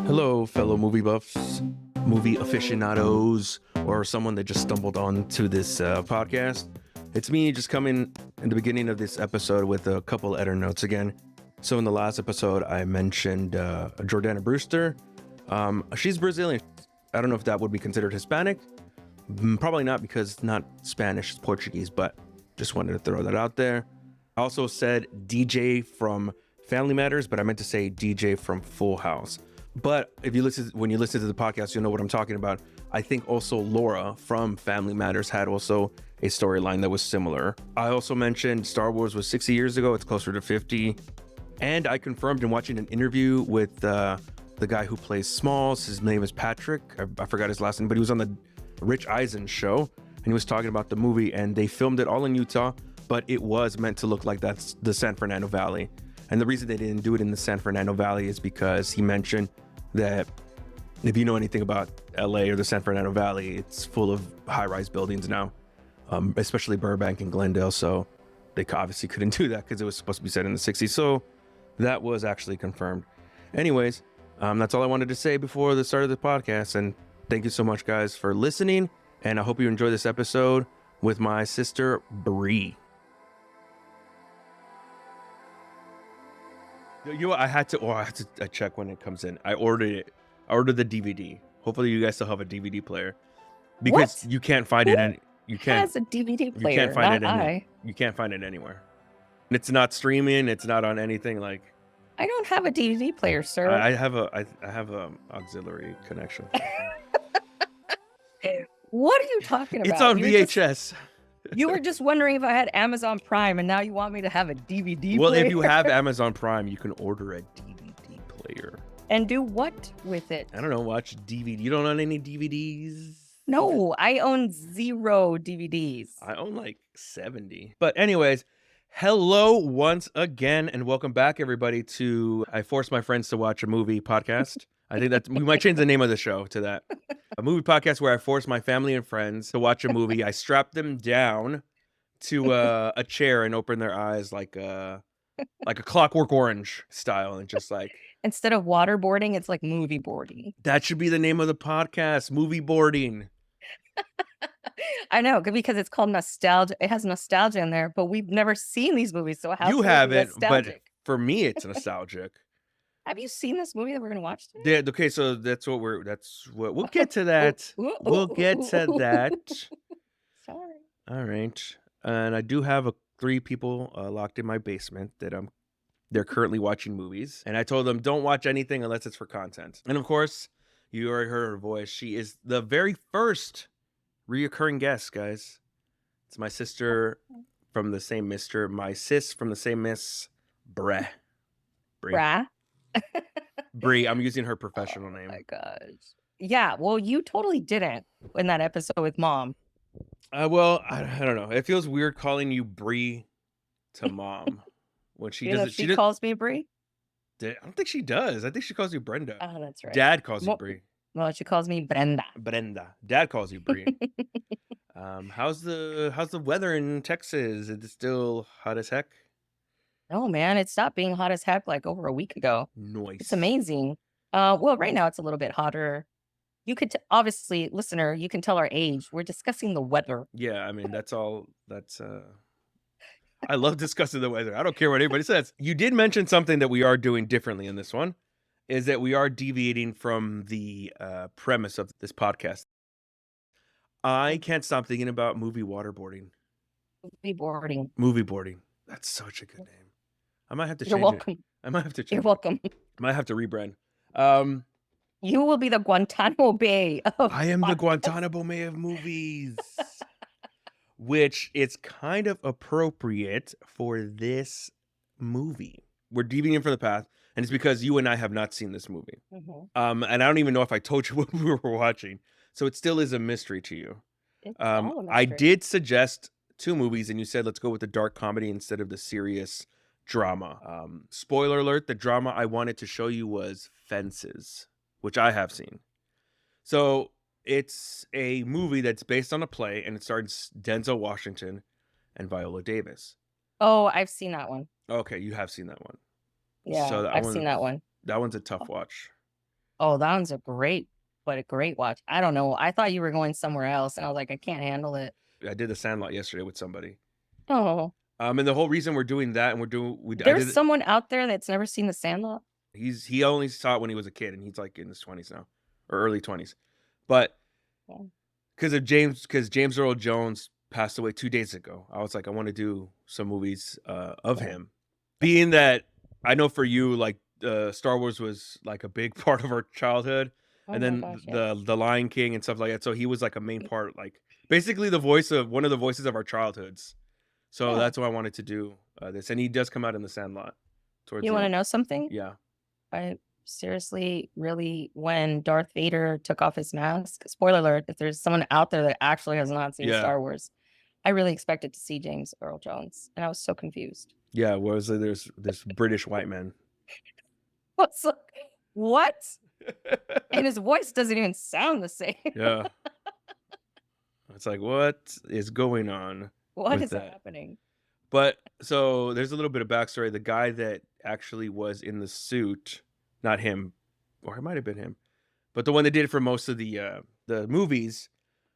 Hello, fellow movie buffs, movie aficionados, or someone that just stumbled onto this podcast. It's me just coming in the beginning of this episode with a couple editor notes again. So in the last episode, I mentioned Jordana Brewster. She's Brazilian. I don't know if that would be considered Hispanic. Probably not, because it's not Spanish, it's Portuguese, but just wanted to throw that out there. I also said DJ from Family Matters, but I meant to say DJ from Full House. But when you listen to the podcast, you'll know what I'm talking about. I think also Laura from Family Matters had also a storyline that was similar. I also mentioned Star Wars was 60 years ago. It's closer to 50. And I confirmed in watching an interview with the guy who plays Smalls. His name is Patrick. I forgot his last name, but he was on the Rich Eisen show. And he was talking about the movie, and they filmed it all in Utah, but it was meant to look like that's the San Fernando Valley. And the reason they didn't do it in the San Fernando Valley is because he mentioned that if you know anything about LA or the San Fernando Valley, it's full of high-rise buildings now, especially Burbank and Glendale. So they obviously couldn't do that because it was supposed to be set in the 60s. So that was actually confirmed. Anyways, that's all I wanted to say before the start of the podcast. And thank you so much, guys, for listening. And I hope you enjoy this episode with my sister, Bree. I had to check when it comes in. I ordered it. I ordered the DVD. Hopefully you guys still have a DVD player, because What? you can't find it. And you can't. Has a DVD player. You can't find not it. You can't find it anywhere. It's not streaming. It's not on anything. Like, I don't have a DVD player, sir. I have a auxiliary connection. What are you talking about? It's on VHS. You were just wondering if I had Amazon Prime, and now you want me to have a DVD Well, player? if you have Amazon Prime, you can order a DVD player. And do what with it? I don't know, watch DVD. You don't own any DVDs? No, I own 0 DVDs. I own like 70. But anyways, hello once again, and welcome back, everybody, to I Forced My Friends to Watch a Movie podcast. I think that we might change the name of the show to that. A movie podcast where I force my family and friends to watch a movie. I strap them down to a chair and open their eyes like a Clockwork Orange style, and just like, Instead of waterboarding, it's like movie boarding. that should be the name of the podcast, movie boarding. I know, because it's called nostalgia. It has nostalgia in there, but we've never seen these movies, so how You can it be haven't, but nostalgic? for me, it's nostalgic. Have you seen this movie that we're going to watch today? Yeah, okay, so we'll get to that. We'll get to that. Sorry. All right. And I do have 3 people locked in my basement that they're currently watching movies. And I told them, don't watch anything unless it's for content. And of course, you already heard her voice. She is the very first reoccurring guest, guys. It's my sister from the same Mr. My sis from the same Miss, Breh. Brah. Bree, I'm using her professional name. Oh my gosh. Yeah, well, you totally didn't in that episode with Mom. Well, I don't know. It feels weird calling you Bree to Mom when she doesn't. She calls me Bree? I don't think she does. I think she calls you Brenda. Oh, that's right. Dad calls you Bree. Well, she calls me Brenda. Dad calls you Bree. How's the weather in Texas? Is it still hot as heck? Oh man, it stopped being hot as heck like over a week ago. Nice. It's amazing. Well, right now it's a little bit hotter. You could obviously, listener, you can tell our age. We're discussing the weather. Yeah, I mean that's I love discussing the weather. I don't care what anybody says. You did mention something that we are doing differently in this one, is that we are deviating from the premise of this podcast. I can't stop thinking about movie waterboarding. Movie boarding. That's such a good name. I might have to change You're welcome. it. I might have to change You're welcome. I might have to rebrand. You will be the Guantanamo Bay of I am the Guantanamo Bay of movies. Which is kind of appropriate for this movie. We're deviating from the path, and it's because you and I have not seen this movie. Mm-hmm. And I don't even know if I told you what we were watching, so it still is a mystery to you. It's all a mystery. I did suggest 2 movies, and you said let's go with the dark comedy instead of the serious drama. Spoiler alert: the drama I wanted to show you was Fences, which I have seen. So it's a movie that's based on a play, and it stars Denzel Washington and Viola Davis. Oh, I've seen that one. Okay, you have seen that one. Yeah, So I've seen that one. That one's a tough watch. Oh, that one's a great watch. I don't know. I thought you were going somewhere else, and I was like, I can't handle it. I did The Sandlot yesterday with somebody. Oh, And the whole reason we're doing that and I there's did it. someone out there that's never seen The Sandlot. He only saw it when he was a kid, and he's like in his 20s now, or early 20s. But Yeah. because James Earl Jones passed away 2 days ago, I was like, I want to do some movies of Yeah. him. Being that I know for you, like Star Wars was like a big part of our childhood, Oh and my then gosh, yeah. the Lion King and stuff like that. So he was like a main part, like basically one of the voices of our childhoods. So Yeah. that's why I wanted to do this, and he does come out in The Sandlot towards You the want to end. know something? Yeah, I seriously, really, when Darth Vader took off his mask, spoiler alert, if there's someone out there that actually has not seen yeah, Star Wars, I really expected to see James Earl Jones, and I was so confused. yeah. Whereas there's this British white man. I was like, what? And his voice doesn't even sound the same. Yeah, it's like what is going on What with is that? happening? But so there's a little bit of backstory. The guy that actually was in the suit, not him, or it might have been him, but the one that did it for most of the movies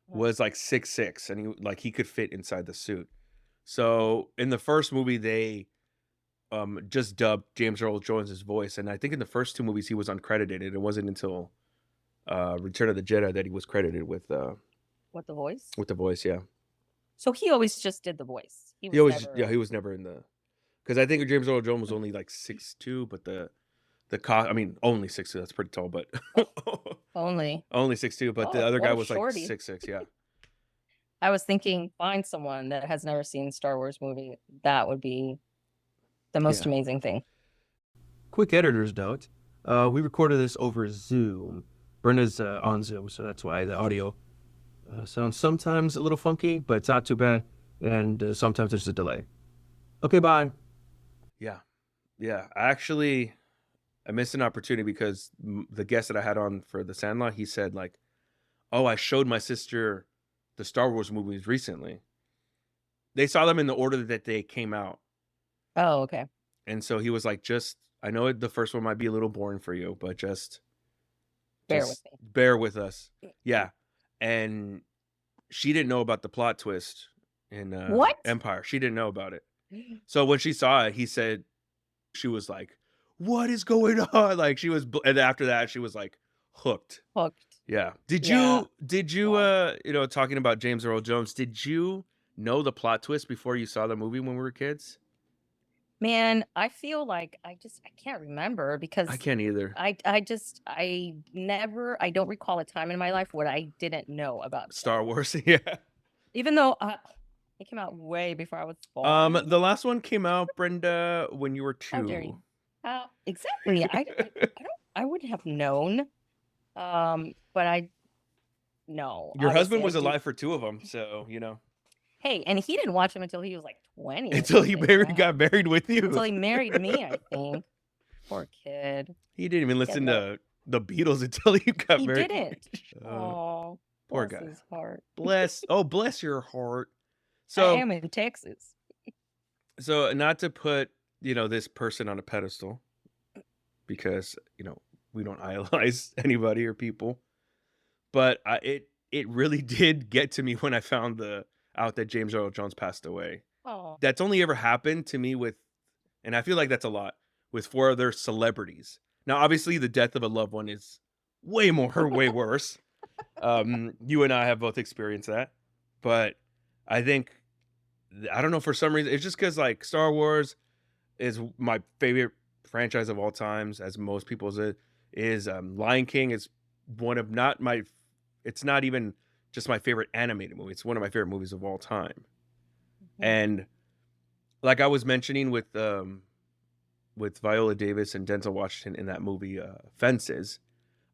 was like 6'6", and he could fit inside the suit. So in the first movie, they just dubbed James Earl Jones's voice, and I think in the first two movies he was uncredited, and it wasn't until Return of the Jedi that he was credited with the voice? voice. Yeah, So he always just did the voice. He he was always never. he was never in the, because I think James Earl Jones was only like 6'2", but I mean only 6'2", that's pretty tall, but Only. only 6'2", but the Oh, other what guy a was like shorty. 6'6". Yeah, I was thinking, find someone that has never seen Star Wars movie. That would be the most yeah. amazing thing. Quick editor's note. We recorded this over Zoom. Brenda's on Zoom, so that's why the audio sounds sometimes a little funky, but it's not too bad. And sometimes there's a delay. Okay, bye. Yeah. I missed an opportunity because the guest that I had on for The Sandlot, he said like, "Oh, I showed my sister the Star Wars movies recently. They saw them in the order that they came out." Oh, okay. And so he was like, I know the first one might be a little boring for you, but just Bear with me. bear with us." Yeah. And she didn't know about the plot twist in What? Empire. She didn't know about it. So when she saw it, he said she was like, "What is going on?" Like and after that she was like hooked. Hooked. Yeah. Yeah. Did you Wow. talking about James Earl Jones, did you know the plot twist before you saw the movie when we were kids? Man, I feel like I can't remember I because can't either. I don't recall a time in my life where I didn't know about Star Wars. Yeah. even though it came out way before I was born. The last one came out, Brenda, when you were 2. How dare you? Exactly. I wouldn't have known. But no. Your husband Obviously, was I do. alive for 2 of them, so, Hey, and he didn't watch him until he was like 20. or until he something. got married with you. Until he married me, I think. Poor kid. He didn't even listen no. to the Beatles until you got He married. didn't. Oh, Oh, poor bless guy. his heart. Bless your heart. I So, am in Texas. so not to put, this person on a pedestal, because, we don't idolize anybody or people, but it really did get to me when I found out that James Earl Jones passed away. Oh, That's only ever happened to me and I feel like that's a lot, with 4 other celebrities. Now, obviously, the death of a loved one is way worse. You and I have both experienced that, but I think, I don't know, for some reason, it's just because like Star Wars is my favorite franchise of all times, as most people's is. Lion King is it's not even just my favorite animated movie. It's one of my favorite movies of all time. And like I was mentioning with Viola Davis and Denzel Washington in that movie, Fences,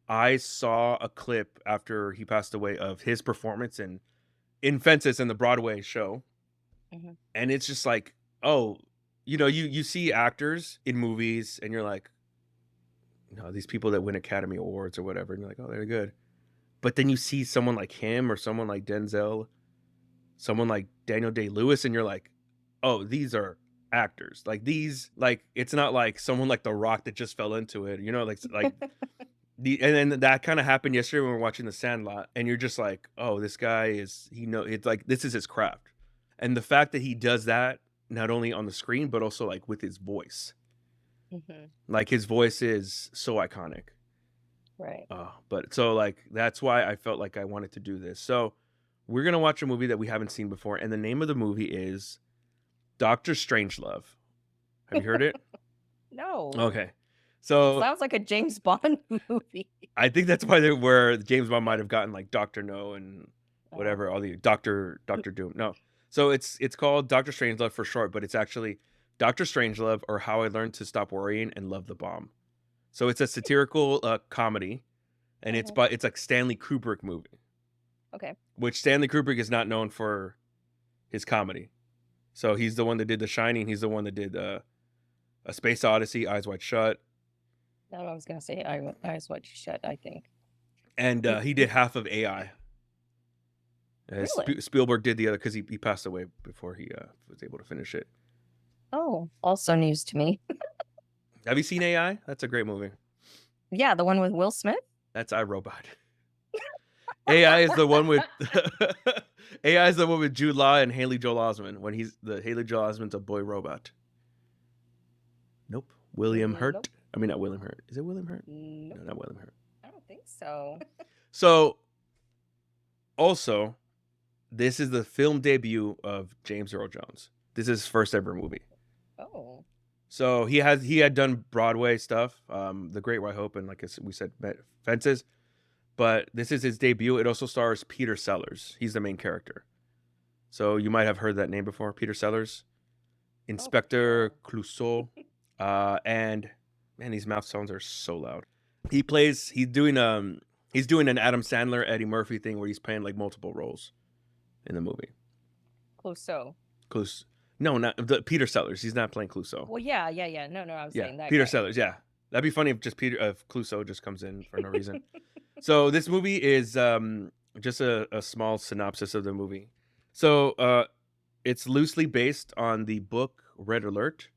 I saw a clip after he passed away of his performance in Fences in the Broadway show. And it's just like, oh, you see actors in movies and you're like, these people that win Academy Awards or whatever, and you're like, oh, they're good. But then you see someone like him or someone like Denzel, someone like Daniel Day-Lewis, and you're like, oh, these are actors. Like it's not like someone like The Rock that just fell into it. Like And then that kind of happened yesterday when we were watching The Sandlot, and you're just like, oh, this guy it's like this is his craft, and the fact that he does that not only on the screen but also like with his voice, like his voice is so iconic. Right. But so like that's why I felt like I wanted to do this. So we're gonna watch a movie that we haven't seen before, and the name of the movie is Dr. Strangelove. Have you heard it? No. Okay. So Sounds like a James Bond movie. I think that's where James Bond might have gotten like Dr. No and whatever, all the Dr. Doom. No. So it's called Dr. Strangelove for short, but it's actually Dr. Strangelove, or How I Learned to Stop Worrying and Love the Bomb. So it's a satirical comedy, and it's like Stanley Kubrick movie. Okay. Which Stanley Kubrick is not known for his comedy. So he's the one that did The Shining. He's the one that did A Space Odyssey, Eyes Wide Shut. No, I was gonna say Eyes Wide Shut, I think. And he did half of AI. Really? Spielberg did the other because he passed away before he was able to finish it. Oh, also news to me. Have you seen AI? That's a great movie. Yeah, the one with Will Smith. That's iRobot. AI is the one with AI is the one with Jude Law and Haley Joel Osment when Haley Joel Osment's a boy robot. Nope. William Hurt. Nope. I mean, not William Hurt. Is it William Hurt? Nope. No, not William Hurt. I don't think so. So, also, this is the film debut of James Earl Jones. This is his first ever movie. Oh. So he had done Broadway stuff, The Great White Hope, and like we said, Fences. But this is his debut. It also stars Peter Sellers. He's the main character. So you might have heard that name before, Peter Sellers, Inspector Clouseau, and man, these mouth sounds are so loud. He's doing an Adam Sandler, Eddie Murphy thing where he's playing like multiple roles in the movie. Clouseau. No, not Peter Sellers. He's not playing Clouseau. Well, yeah. No, I was saying that. Peter guy. Sellers. Yeah, that'd be funny if Clouseau just comes in for no reason. So this movie is just a small synopsis of the movie. So it's loosely based on the book Red Alert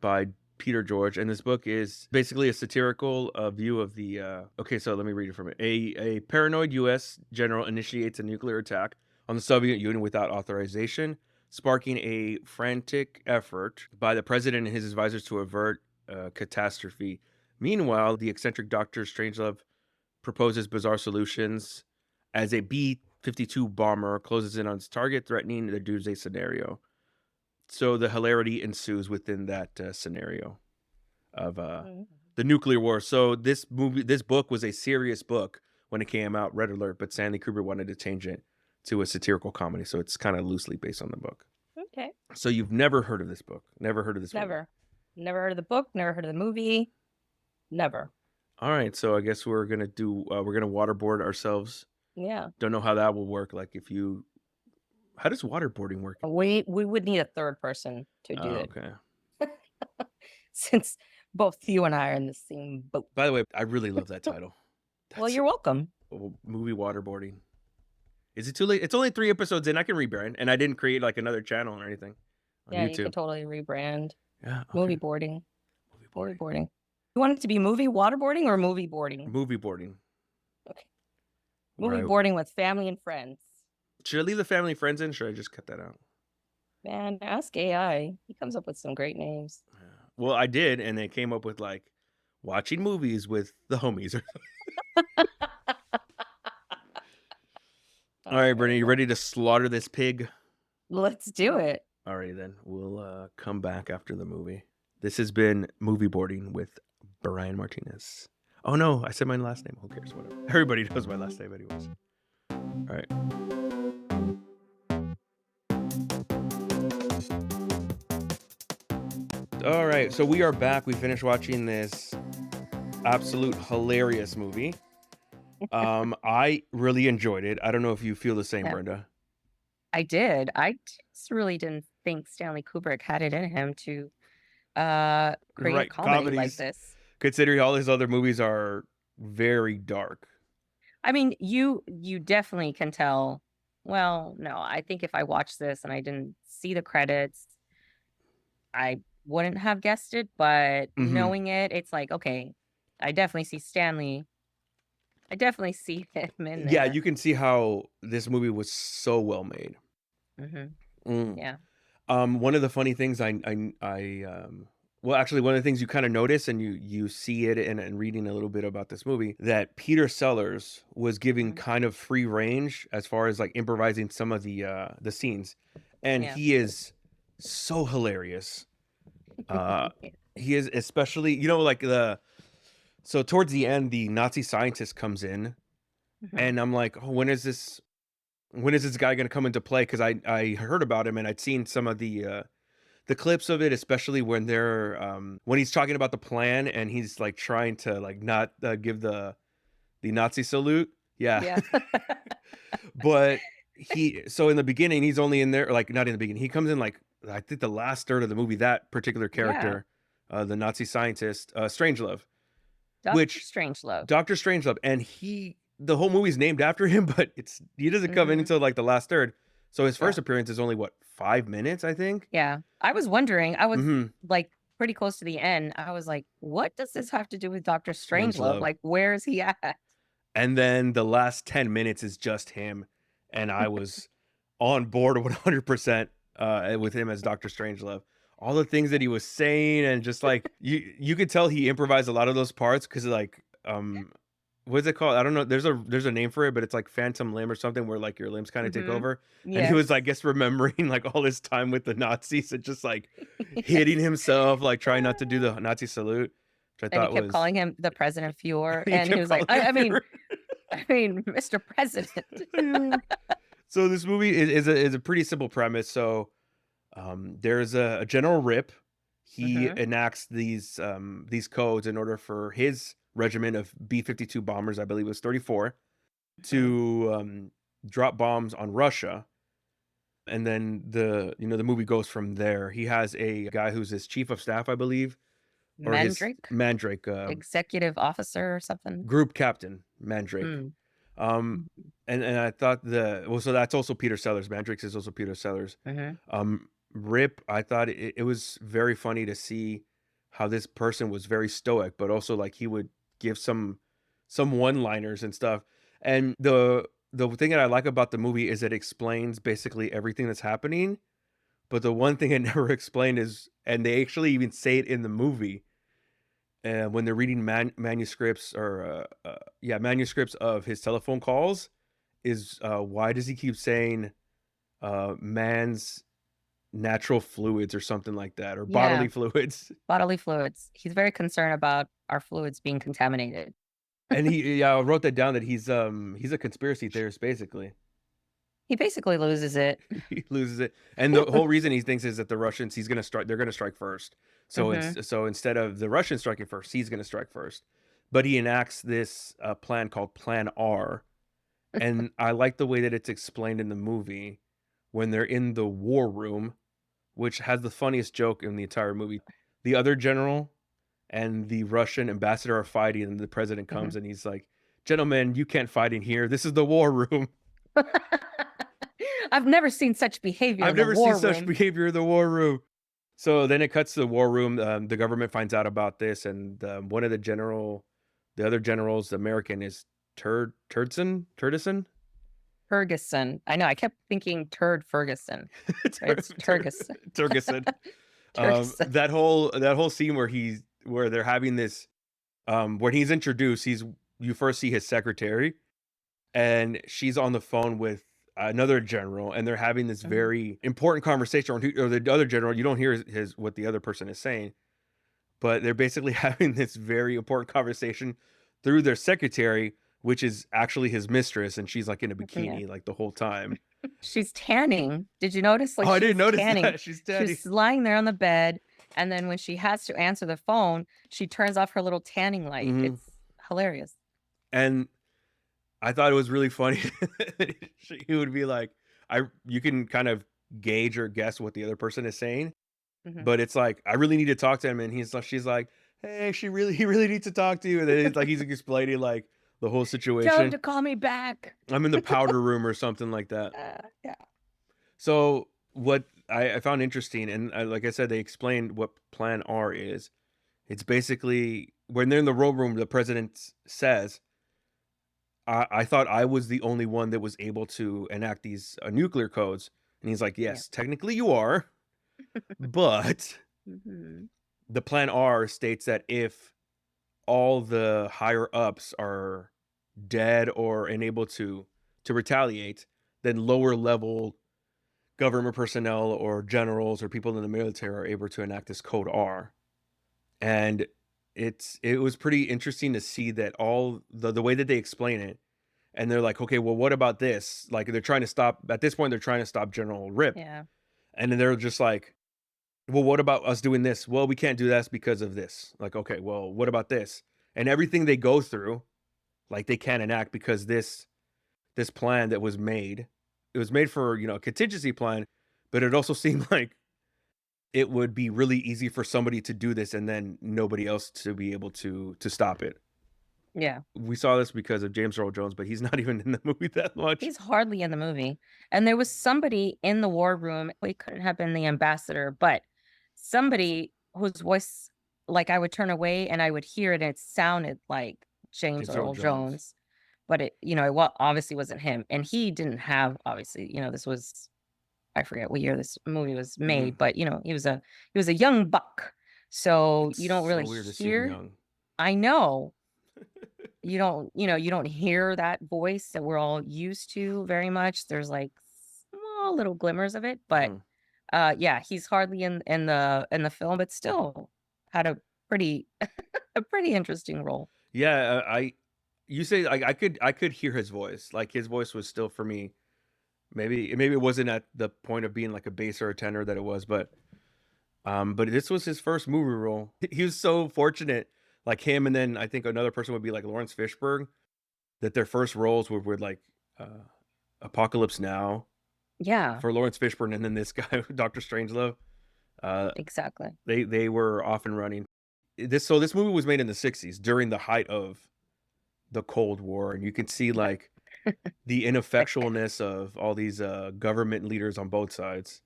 by Peter George, and this book is basically a satirical view of the. Okay, so let me read it from it. A paranoid U.S. general initiates a nuclear attack on the Soviet Union without authorization, sparking a frantic effort by the president and his advisors to avert catastrophe. Meanwhile, the eccentric Dr. Strangelove proposes bizarre solutions as a B-52 bomber closes in on its target, threatening the doomsday scenario. So the hilarity ensues within that scenario of the nuclear war. So this book was a serious book when it came out, Red Alert, but Stanley Kubrick wanted to change it to a satirical comedy. So it's kind of loosely based on the book. Okay. So you've never heard of this book? Never heard of this movie? Never heard of the book, never heard of the movie. Never. All right, so I guess we're gonna waterboard ourselves. Yeah. Don't know how that will work. Like how does waterboarding work? We would need a third person to do it. Okay. Since both you and I are in the same boat. By the way, I really love that title. Well, you're welcome. Movie waterboarding. Is it too late? It's only 3 episodes in. I can rebrand, and I didn't create like another channel or anything on Yeah, YouTube. you can totally rebrand. Yeah. Okay. Movie boarding. You want it to be movie waterboarding or movie boarding? Movie boarding. Okay. Movie Right. boarding with family and friends. Should I leave the family and friends in? Should I just cut that out? Man, ask AI. He comes up with some great names. Yeah. Well, I did, and they came up with like watching movies with the homies. All right, Brittany, you ready to slaughter this pig? Let's do it. All right, then. We'll come back after the movie. This has been Movie Boarding with Brian Martinez. Oh, no, I said my last name. Who cares? Whatever. Everybody knows my last name anyways. All right. All right, so we are back. We finished watching this absolute hilarious movie. I really enjoyed it. I don't know if you feel the same, Yeah. Brenda. I did. I just really didn't think Stanley Kubrick had it in him to create a Right, comedy like comedies. this. Considering all his other movies are very dark. I mean, you definitely can tell. Well, no, I think if I watched this and I didn't see the credits, I wouldn't have guessed it. But Mhm. knowing it, it's like, okay, I definitely see Stanley. I definitely see him in Yeah, there. you can see how this movie was so well made. Hmm. Mm. Yeah. One of the funny things well, actually, one of the things you kind of notice, and you see it and reading a little bit about this movie, that Peter Sellers was giving Mhm. kind of free range as far as like improvising some of the scenes, and Yeah. he is so hilarious. Uh, Yeah. he is, especially, like so towards the end, the Nazi scientist comes in, Mhm. and I'm like, oh, when is this guy going to come into play? Because I heard about him and I'd seen some of the clips of it, especially when when he's talking about the plan and he's like trying to like not give the Nazi salute. Yeah. Yeah. But so in the beginning, he's only in there, like not in the beginning. He comes in like, I think the last third of the movie, that particular Yeah. character, the Nazi scientist, Strangelove, Dr. which Strangelove. Dr. Strangelove, and the whole movie's named after him, but he doesn't come in Hmm. until like the last third. So his Yeah. first appearance is only what, 5 minutes, I think. Yeah. I was wondering, I was Mm-hmm. like pretty close to the end. I was like, what does this have to do with Dr. Strangelove? Strangelove. Like, where is he at? And then the last 10 minutes is just him. And I was on board 100% with him as Dr. Strangelove. All the things that he was saying, and just like you could tell he improvised a lot of those parts because like what's it called? I don't know. There's a name for it, but it's like phantom limb or something where like your limbs kind of take Hmm. over. And he was, Yes. I guess, remembering like all his time with the Nazis and just like hitting himself, like trying not to do the Nazi salute, which I And he thought kept was calling him the President Fuhrer. he And he kept was like, calling him I mean, Fuhrer. Mr. President. Yeah. So this movie is a pretty simple premise. So there's a General Rip. He Hmm. enacts these codes in order for his regiment of B-52 bombers, I believe it was 34, to drop bombs on Russia. And then the movie goes from there. He has a guy who's his chief of staff, I believe, or his Mandrake, Mandrake, executive officer or something. group captain Mandrake. Mm. Um, and I thought so that's also Peter Sellers. Mandrake is also Peter Sellers. Hmm. Rip, I thought it was very funny to see how this person was very stoic, but also like he would give some one-liners and stuff. And the thing that I like about the movie is it explains basically everything that's happening. But the one thing it never explained is, and they actually even say it in the movie, when they're reading manuscripts or manuscripts of his telephone calls, is why does he keep saying man's natural fluids or something like that, or Yeah, bodily fluids? bodily fluids. He's very concerned about our fluids being contaminated. And I wrote that down, that he's a conspiracy theorist basically. He basically loses it. He loses it, and the whole reason he thinks is that the Russians, they're gonna strike first. So Hmm. so instead of the Russians striking first, he's gonna strike first. But he enacts this plan called Plan R, and I like the way that it's explained in the movie when they're in the war room, which has the funniest joke in the entire movie. The other general and the Russian ambassador are fighting, and the president Hmm. comes and he's like, "Gentlemen, you can't fight in here. This is the war room." I've never seen such behavior I've in the never seen war such room. behavior in the war room. So then it cuts to the war room. The government finds out about this, and one of the other generals, the American, is Turgidson. Ferguson. I know. I kept thinking Turd Ferguson. It's Turgidson. Turgidson. Turgidson. That whole scene where they're having this, when he's introduced, you first see his secretary, and she's on the phone with another general, and they're having this Mhm. very important conversation. Or the other general, you don't hear what the other person is saying, but they're basically having this very important conversation through their secretary, which is actually his mistress, and she's like in a Yeah. bikini like the whole time. She's tanning. Did you notice? Like Oh, I she didn't was notice tanning. that. She's tanning. She's lying there on the bed, and then when she has to answer the phone, she turns off her little tanning light. Mhm. It's hilarious. And I thought it was really funny. He would be like, you can kind of gauge or guess what the other person is saying, Mhm. but it's like, I really need to talk to him, and she's like, hey, he really needs to talk to you, and then it's like he's explaining like the whole Tell him situation. to call me back. I'm in the powder room or something like that. Yeah. So what I found interesting, and like I said, they explained what Plan R is It's basically when they're in the room, the president says, I thought I was the only one that was able to enact these nuclear codes. And he's like, Yeah. yes, technically you are, but Hmm. the plan R states that if all the higher ups are dead or unable to retaliate, then lower level government personnel or generals or people in the military are able to enact this code R. And it was pretty interesting to see that all the way that they explain it, and they're like, okay, well, what about this? Like they're trying to stop at this point, they're trying to stop General Rip. Yeah. And then they're just like, well, what about us doing this? Well, we can't do this because of this. Like, okay, well, what about this? And everything they go through, like they can't enact because this plan that was made, it was made for, a contingency plan, but it also seemed like it would be really easy for somebody to do this and then nobody else to be able to stop it. Yeah. We saw this because of James Earl Jones, but he's not even in the movie that much. He's hardly in the movie. And there was somebody in the war room. He couldn't have been the ambassador, but somebody whose voice, like I would turn away and I would hear it and it sounded like James James Earl Earl Jones. Jones. But obviously wasn't him. And he didn't have, obviously, this was, I forget what year this movie was made, but he was a young buck. So It's you don't really so weird to see him hear. young. I know. You don't hear that voice that we're all used to very much. There's like small little glimmers of it, but yeah, he's hardly in the film, but still had a pretty a pretty interesting role. Yeah, you say like I could hear his voice. Like his voice was still for me. Maybe it wasn't at the point of being like a bass or a tenor that it was, but this was his first movie role. He was so fortunate, like him, and then I think another person would be like Lawrence Fishburne, that their first roles were with like Apocalypse Now Yeah, for Lawrence Fishburne, and then this guy Dr. Strangelove. exactly. They were off and running. This movie was made in the 60s during the height of the Cold War, and you can see like the ineffectualness of all these government leaders on both sides.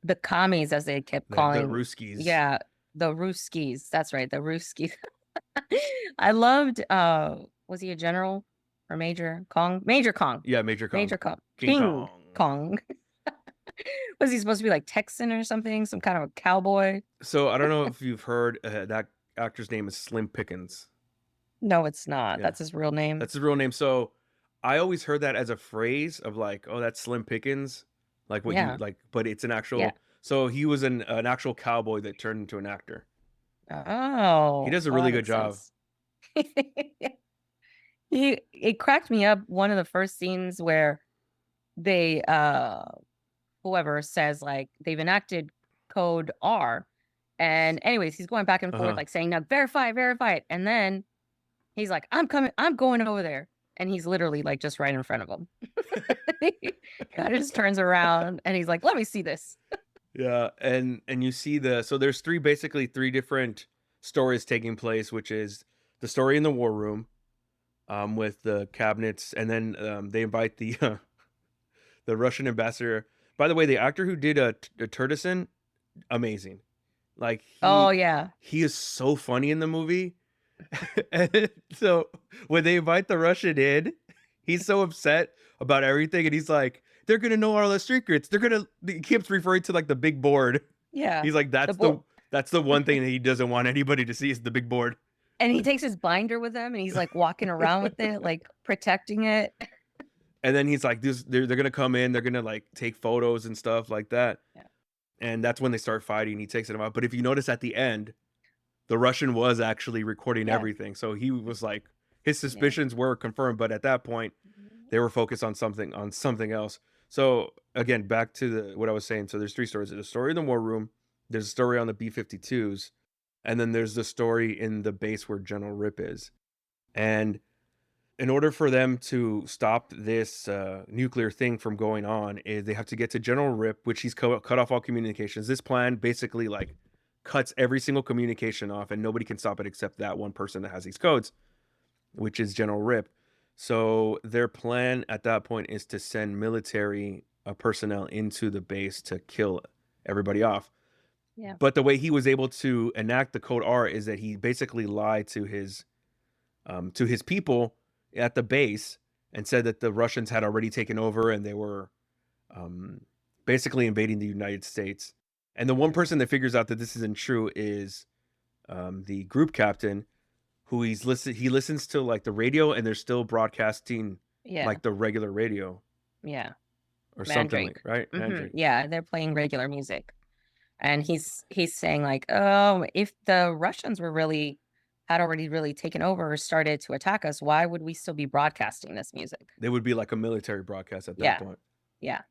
The commies, as they kept The calling. Ruskies. Yeah, the Ruskies. That's right, the Ruskies. I loved. Was he a general or Major Kong? Major Kong. Yeah, Major Kong. Major Kong. King King Kong. Kong. Was he supposed to be like Texan or something? Some kind of a cowboy? So I don't know if you've heard that actor's name is Slim Pickens. No, it's not. Yeah. That's his real name. That's his real name. So I always heard that as a phrase of like, oh, that's Slim Pickens. Like what Yeah. you like, but it's an actual. Yeah. So he was an actual cowboy that turned into an actor. Oh, He does a well, really that good job. makes sense. It cracked me up. One of the first scenes where they whoever says like they've enacted code R, and anyways he's going back and forth like saying, now verify it, and then he's like, I'm going over there, and he's literally like just right in front of him. He kind of just turns around and he's like, let me see this. Yeah, and you see so there's basically three different stories taking place, which is the story in the war room, with the cabinets, and then they invite the the Russian ambassador. By the way, the actor who did Turgidson, amazing. Like Oh yeah, he is so funny in the movie. And so when they invite the Russian in, he's so upset about everything, and he's like, they're gonna know all the secrets. He keeps referring to like the big board. yeah. He's like, that's the one thing that he doesn't want anybody to see is the big board. And he takes his binder with him and he's like walking around with it, like protecting it. And then he's like, they're gonna come in, they're gonna like take photos and stuff like that. Yeah. And that's when they start fighting. He takes it out. But if you notice at the end, the Russian was actually recording everything. So he was like, his suspicions were confirmed, but at that point, they were focused on something else. So again, back to what I was saying. So there's three stories. There's a story in the war room, there's a story on the B-52s, and then there's the story in the base where General Rip is. And in order for them to stop this nuclear thing from going on, they have to get to General Rip, which he's cut off all communications. This plan basically like cuts every single communication off, and nobody can stop it except that one person that has these codes, which is General Rip. So their plan at that point is to send military personnel into the base to kill everybody off. Yeah. But the way he was able to enact the code R is that he basically lied to his people at the base and said that the Russians had already taken over and they were basically invading the United States. And the one person that figures out that this isn't true is the group captain, who he listens to like the radio, and they're still broadcasting Yeah. like the regular radio Yeah. or something, Mandrake. right? Mhm. Mandrake. Yeah, they're playing regular music. And he's saying like, oh, if the Russians had already really taken over or started to attack us, why would we still be broadcasting this music? They would be like a military broadcast at that Yeah. point. Yeah.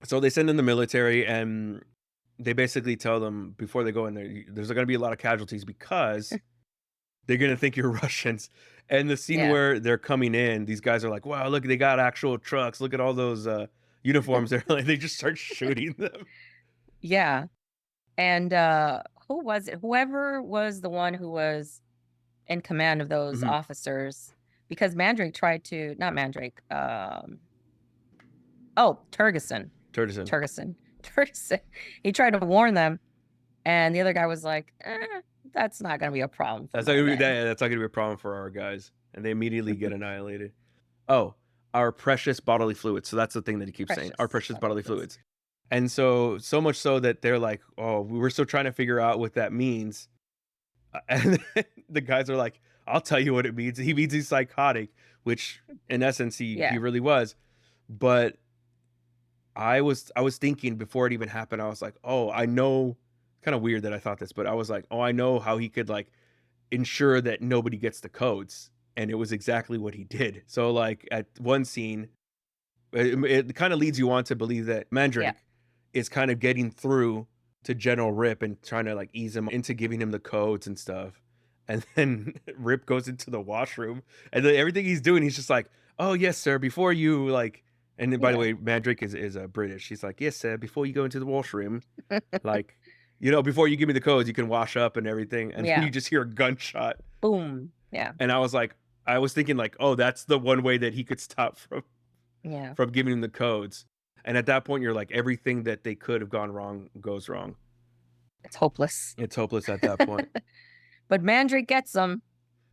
So they send in the military, and they basically tell them before they go in there, there's going to be a lot of casualties because they're going to think you're Russians. And the scene Yeah. where they're coming in, these guys are like, wow, look, they got actual trucks. Look at all those uniforms. They're like, they just start shooting them. Yeah. And who was it? Whoever was the one who was in command of those Mhm. officers, because Mandrake tried to, not Mandrake, Turgidson. Turgidson. He tried to warn them, and the other guy was like, that's not going to be a problem. That's not gonna be that's not gonna be a problem for our guys. And they immediately get annihilated. Oh, our precious bodily fluids. So that's the thing that he keeps saying. Our precious bodily fluids. And so much so that they're like, oh, we were still trying to figure out what that means. And the guys are like, I'll tell you what it means. He means he's psychotic, which in essence he really was. But I was thinking before it even happened, I was like, oh, I know. Kind of weird that I thought this, but I was like, oh, I know how he could like ensure that nobody gets the codes. And it was exactly what he did. So like at one scene, it kind of leads you on to believe that Mandrake is kind of getting through to General Rip and trying to like ease him into giving him the codes and stuff. And then Rip goes into the washroom, and then everything he's doing, he's just like, oh yes, sir, before you like, and then by the way, Mandrake is British. She's like, yes, sir, before you go into the washroom, like, you know, before you give me the codes, you can wash up and everything. And then you just hear a gunshot. Boom. Yeah. And I was thinking like, oh, that's the one way that he could stop from giving him the codes. And at that point, you're like, everything that they could have gone wrong goes wrong. It's hopeless. It's hopeless at that point. But Mandrake gets them.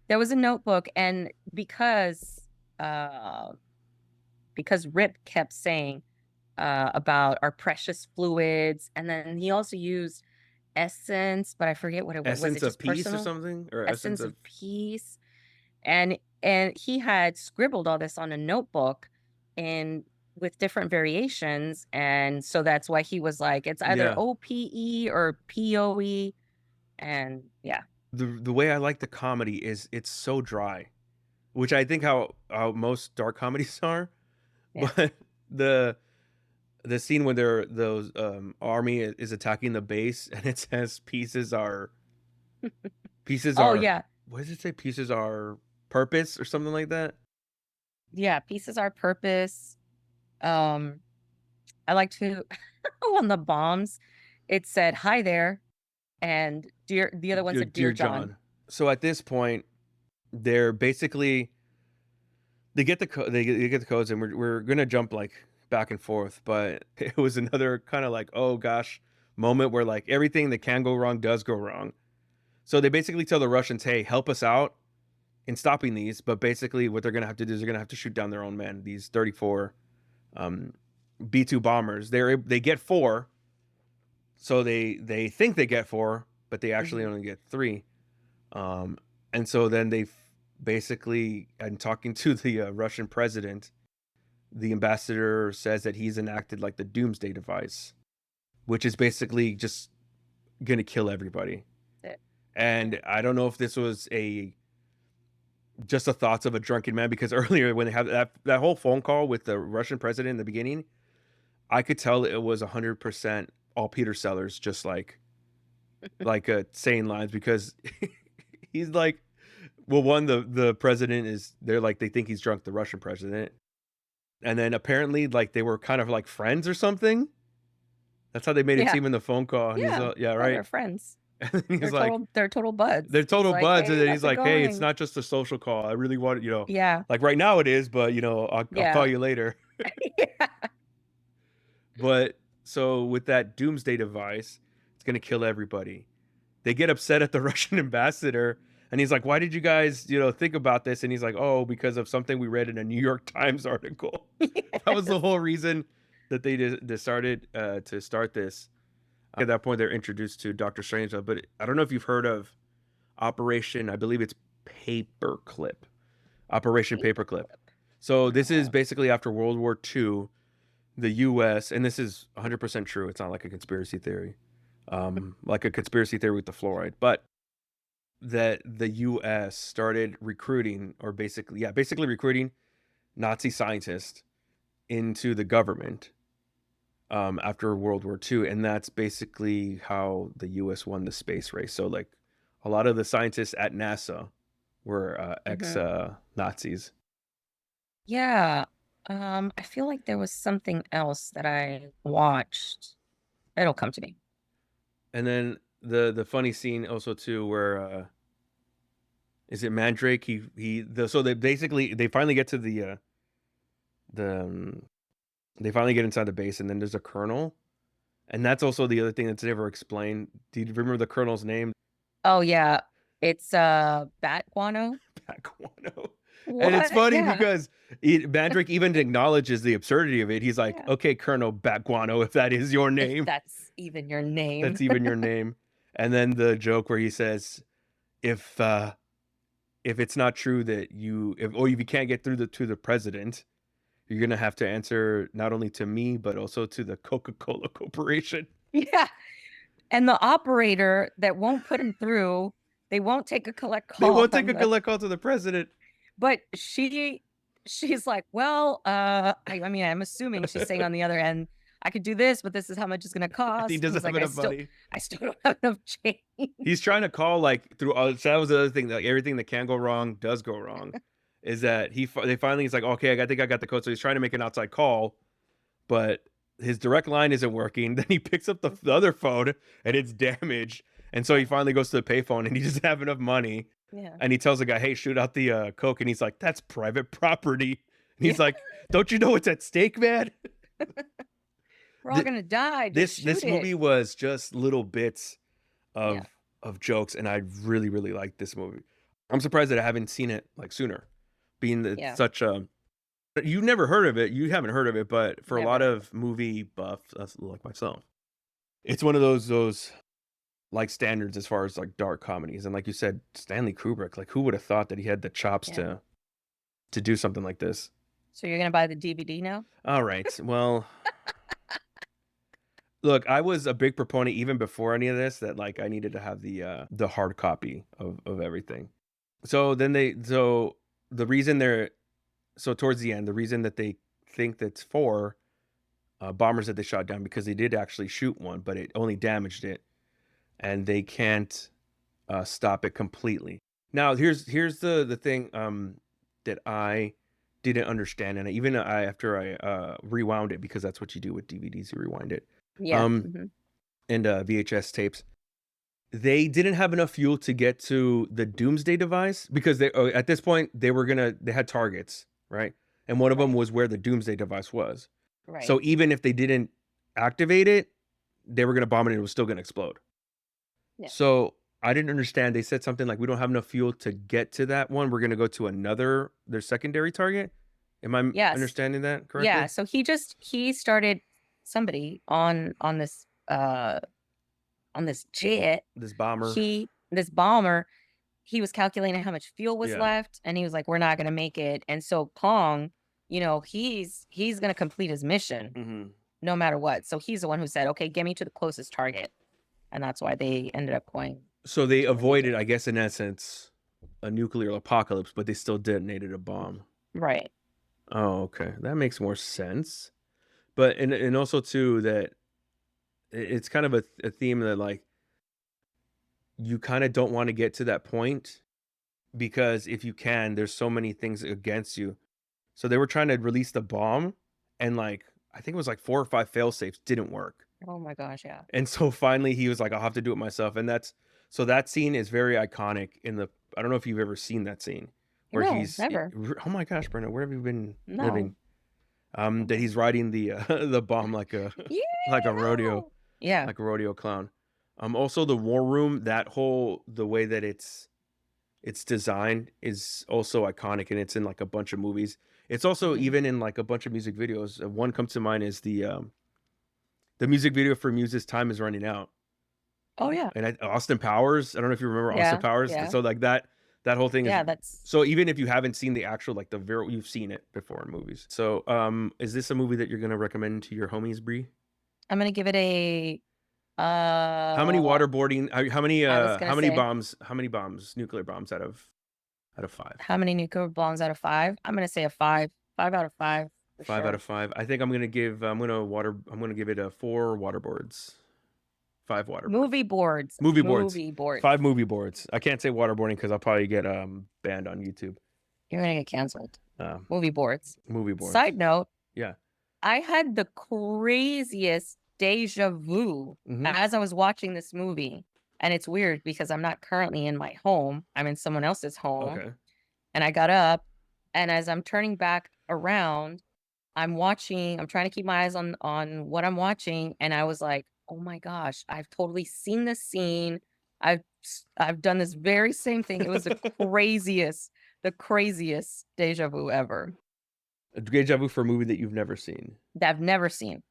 There was a notebook, and because Rip kept saying about our precious fluids, and then he also used essence, but I forget what it was. Essence was it of peace personal? or something? Or essence of peace. And he had scribbled all this on a notebook and with different variations. And so that's why he was like, it's either OPE or POE. And the way I like the comedy is it's so dry, which I think how most dark comedies are. But the scene when those army is attacking the base, and it says pieces are what does it say? Pieces are purpose or something like that. Yeah, pieces are purpose. I like to on the bombs, it said hi there, and the other one said dear John. So at this point, they're basically they get the codes, and we're gonna jump like back and forth, but it was another kind of like, oh gosh, moment where like everything that can go wrong does go wrong. So they basically tell the Russians, hey, help us out in stopping these. But basically what they're going to have to do is they're going to have to shoot down their own men, these 34 B-2 bombers. They get 4. So they think they get 4, but they actually only get 3. And so then they basically, and talking to the Russian president, the ambassador says that he's enacted like the doomsday device, which is basically just going to kill everybody. And I don't know if this was just the thoughts of a drunken man, because earlier when they have that whole phone call with the Russian president in the beginning, I could tell it was 100% all Peter Sellers, just like saying lines, because he's like, well, one, the president is, they think he's drunk, the Russian president. And then apparently like they were kind of like friends or something. That's how they made it seem in the phone call. And he's right. They're friends. And he's they're total buds. They're total buds. Hey, and then he's like, hey, it's going? not just a social call. I really want, Yeah. like right now it is, but I'll call you later. Yeah. But so with that doomsday device, it's going to kill everybody. They get upset at the Russian ambassador, and he's like, why did you guys, think about this? And he's like, oh, because of something we read in a New York Times article. That was the whole reason that they decided to start this. At that point, they're introduced to Dr. Strangelove, but I don't know if you've heard of Operation, I believe it's Paperclip. Operation Paperclip. So this is basically after World War II, the U.S., and this is 100% true. It's not like a conspiracy theory, like a conspiracy theory with the fluoride, but that the U.S. started recruiting, or basically recruiting Nazi scientists into the government after World War II, and that's basically how the U.S. won the space race. So like a lot of the scientists at NASA were ex-Nazis. Yeah. I feel like there was something else that I watched. It'll come to me. And then the funny scene also too, where is it Mandrake? So they finally get to they finally get inside the base, and then there's a colonel, and that's also the other thing that's never explained. Do you remember the colonel's name? Oh yeah, it's Bat Guano. Bat Guano. And it's funny because Mandrake even acknowledges the absurdity of it. He's like, okay, Colonel Bat Guano, if that is your name. If that's even your name. That's even your name. And then the joke where he says, if it's not true that if you can't get through to the president, you're going to have to answer not only to me, but also to the Coca-Cola Corporation. Yeah. And the operator that won't put him through, they won't take a collect call. They won't take a collect call to the president. But she's like, well, I mean, I'm assuming she's saying on the other end, I could do this, but this is how much it's going to cost. He doesn't have enough money. I still don't have enough change. He's trying to call through all. So that was the other thing. Like everything that can go wrong does go wrong. Is that he's like, okay, I think I got the code. So he's trying to make an outside call, but his direct line isn't working. Then he picks up the other phone and it's damaged. And so he finally goes to the payphone and he doesn't have enough money. Yeah. And he tells the guy, hey, shoot out the Coke. And he's like, that's private property. And he's like, don't you know what's at stake, man? We're all going to die. This movie was just little bits of jokes. And I really, really liked this movie. I'm surprised that I haven't seen it sooner. Being that such a, you never heard of it. You haven't heard of it, but for a lot of movie buffs, like myself, it's one of those standards as far as dark comedies. And like you said, Stanley Kubrick, who would have thought that he had the chops to do something like this? So you're gonna buy the DVD now? All right. Well, look, I was a big proponent even before any of this that I needed to have the hard copy of everything. So then the reason towards the end, the reason that they think that's 4 bombers that they shot down, because they did actually shoot one, but it only damaged it. And they can't stop it completely. Now, here's the thing that I didn't understand, and even after I rewound it, because that's what you do with DVDs, you rewind it. Yeah. And VHS tapes. They didn't have enough fuel to get to the Doomsday device, because at this point they had targets, right? And one of them was where the Doomsday device was. Right. So even if they didn't activate it, they were going to bomb it and it was still going to explode. Yeah. So I didn't understand. They said something like, we don't have enough fuel to get to that one. We're going to go to their secondary target. Am I understanding that correctly? Yeah. So he started somebody on this jet. This bomber. He was calculating how much fuel was left, and he was like, we're not going to make it. And so Pong, he's going to complete his mission no matter what. So he's the one who said, okay, get me to the closest target. And that's why they ended up going. So they avoided, I guess, in essence, a nuclear apocalypse, but they still detonated a bomb. Right. Oh, okay. That makes more sense. But, and also, too, that it's kind of a theme that, you kind of don't want to get to that point, because if you can, there's so many things against you. So they were trying to release the bomb, and, I think it was 4 or 5 fail-safes didn't work. Oh my gosh, yeah. And so finally he was like, I'll have to do it myself. And that scene is very iconic I don't know if you've ever seen that scene where never. Oh my gosh, Brenda, where have you been living? That he's riding the bomb like a rodeo. Yeah. Like a rodeo clown. Also the War Room, the way that it's designed is also iconic, and it's in like a bunch of movies. It's also Mhm. even in like a bunch of music videos. One comes to mind is the music video for Muse's Time Is Running Out. Oh yeah. And Austin Powers, I don't know if you remember Austin Yeah. Powers. Yeah. So like that whole thing is, Yeah, that's so even if you haven't seen the actual like you've seen it before in movies. So is this a movie that you're gonna recommend to your homies, Bree? I'm gonna give it a How many waterboarding? How many I was gonna say bombs? How many bombs? Nuclear bombs out of 5? how many nuclear bombs out of 5? I'm gonna say a 5. 5 out of 5 for 5 out sure. of 5. I think I'm gonna give it a 4 waterboards. 5 waterboards. Movie boards. Movie boards. 5 movie boards. I can't say waterboarding because I'll probably get banned on YouTube. You're gonna get canceled. Movie boards. Movie boards. Side note, Yeah. I had the craziest deja vu as I was watching this movie. And it's weird because I'm not currently in my home. I'm in someone else's home. Okay. And I got up, and as I'm turning back around, I'm trying to keep my eyes on what I'm watching, and I was like, "Oh my gosh, I've totally seen this scene. I've done this very same thing." It was the craziest deja vu ever A deja vu for a movie that you've never seen. that I've never seen.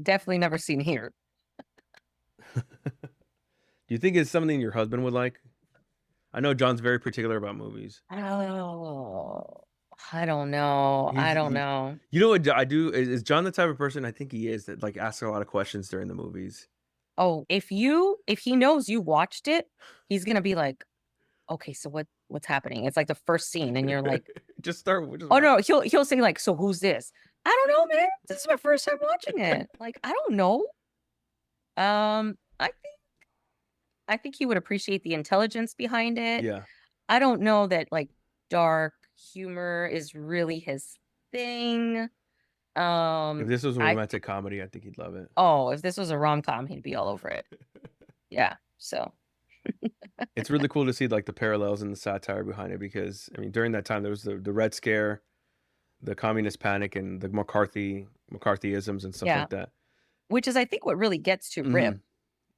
Definitely never seen here. Do you think it's something your husband would like? I know John's very particular about movies. Oh, I don't know. I don't know. You know what I do? Is John the type of person? I think he is, that like asks a lot of questions during the movies. Oh, if he knows you watched it, he's gonna be like, "Okay, so what's happening?" It's like the first scene, and you're like, Just start. "Oh no," he'll say like, "So who's this?" I don't know, man. This is my first time watching it. Like, I don't know. I think he would appreciate the intelligence behind it. Yeah. I don't know that like dark humor is really his thing. If this was a romantic comedy, I think he'd love it. Oh, if this was a rom-com, he'd be all over it. Yeah. So it's really cool to see like the parallels and the satire behind it, because I mean during that time there was the Red Scare, the Communist Panic, and the McCarthyisms and stuff like that. Which is, I think, what really gets to Rip.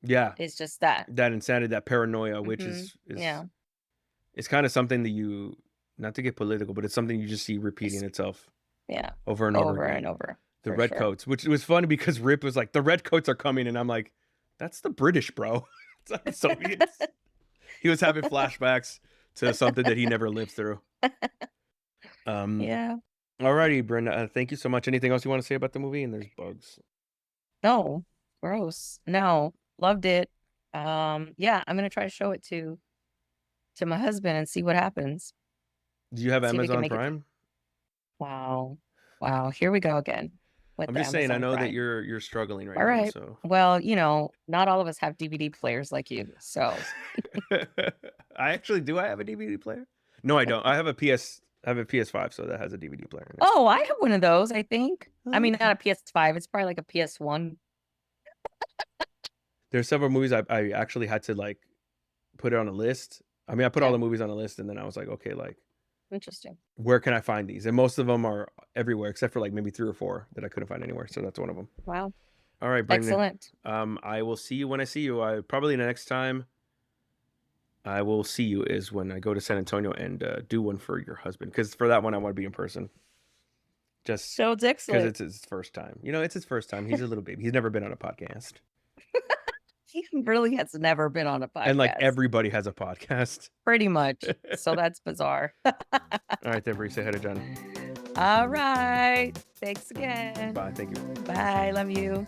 Yeah. It's just that insanity, that paranoia, which is it's kind of something that you, not to get political, but it's something you just see repeating itself. Yeah. Over and over again. And over. The redcoats, which was funny because Rip was like, the redcoats are coming, and I'm like, that's the British, bro. It's not the Soviets. He was having flashbacks to something that he never lived through. Yeah. Alrighty, Brenda. Thank you so much. Anything else you want to say about the movie? And there's bugs. No. Gross. No. Loved it. Yeah, I'm gonna try to show it to my husband and see what happens. Do you have Amazon Prime? Wow. Here we go again. I'm just saying, I know that you're struggling right now. All right. So. Well, not all of us have DVD players like you. So I actually do. I have a DVD player. No, I don't. I have a PS5, so that has a DVD player. Oh, I have one of those, I think. I mean, not a PS5. It's probably like a PS1. There's several movies I actually had to like put it on a list. I mean, I put all the movies on a list, and then I was like, okay, like, interesting. Where can I find these? And most of them are everywhere, except for like maybe 3 or 4 that I couldn't find anywhere. So that's one of them. Wow. All right, Brandon. Excellent. I will see you when I see you. Probably the next time I will see you is when I go to San Antonio and do one for your husband. Because for that one, I want to be in person. Just so it's excellent. Because it's his first time. It's his first time. He's a little baby. He's never been on a podcast. He really has never been on a podcast. And like everybody has a podcast. Pretty much. So that's bizarre. All right, then, Bree, say hi to John. All right. Thanks again. Bye. Thank you. Bye. Love you.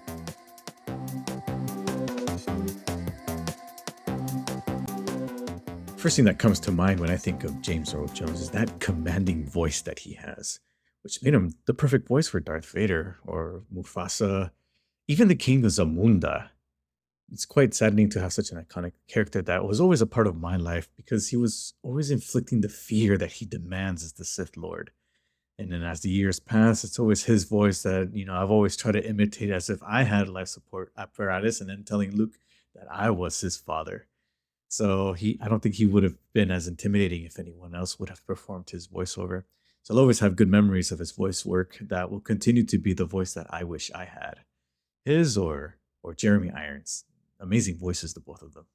First thing that comes to mind when I think of James Earl Jones is that commanding voice that he has, which made him the perfect voice for Darth Vader or Mufasa, even the King of Zamunda. It's quite saddening to have such an iconic character that was always a part of my life because he was always inflicting the fear that he demands as the Sith Lord. And then as the years pass, it's always his voice that, I've always tried to imitate as if I had life support apparatus and then telling Luke that I was his father. So I don't think he would have been as intimidating if anyone else would have performed his voiceover. So I'll always have good memories of his voice work that will continue to be the voice that I wish I had. His or Jeremy Irons. Amazing voices, the both of them.